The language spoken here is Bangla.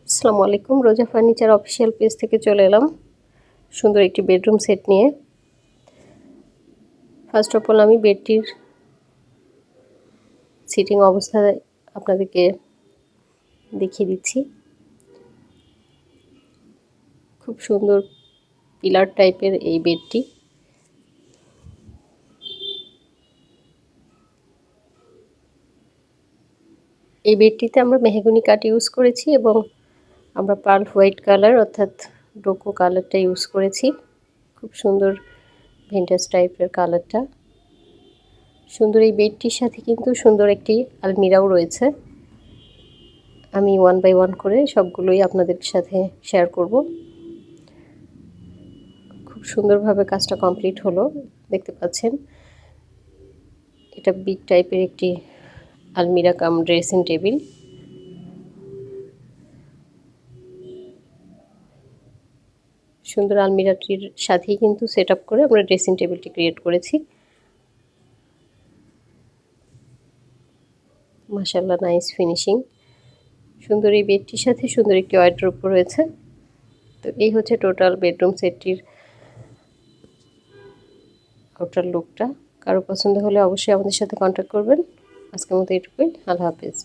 আসসালামু আলাইকুম। রোজা ফার্নিচার অফিসিয়াল পেজ থেকে চলে এলাম সুন্দর একটি বেডরুম সেট নিয়ে। ফার্স্ট অফ অল আমি বেডটির সিটিং অবস্থা আপনাদেরকে দেখিয়ে দিচ্ছি। খুব সুন্দর পিলার টাইপের এই বেডটি। এই বেডটিতে আমরা মেহগনি কাঠ ইউজ করেছি এবং আমরা পার্ল হোয়াইট কালার অর্থাৎ ডোকো কালারটা ইউজ করেছি। খুব সুন্দর ভিন্টেজ টাইপের কালারটা। সুন্দর এই বেডটির সাথে কিন্তু সুন্দর একটি আলমিরাও রয়েছে। আমি ওয়ান বাই ওয়ান করে সবগুলোই আপনাদের সাথে শেয়ার করব। খুব সুন্দরভাবে কাজটা কমপ্লিট হলো, দেখতে পাচ্ছেন। এটা বিগ টাইপের একটি আলমিরা কাম ড্রেসিং টেবিল। সুন্দর আলমিরাটির সাথেই কিন্তু সেট আপ করে আমরা ড্রেসিং টেবিলটি ক্রিয়েট করেছি। মাশাআল্লাহ, নাইস ফিনিশিং। সুন্দর এই বেডটির সাথে সুন্দর একটি ওয়ার্ডরোব রয়েছে। তো এই হচ্ছে টোটাল বেডরুম সেটটির আউটার লুকটা। কারো পছন্দ হলে অবশ্যই আমাদের সাথে কন্ট্যাক্ট করবেন। আজকের মতো এটুকুই। আল্লাহ হাফেজ।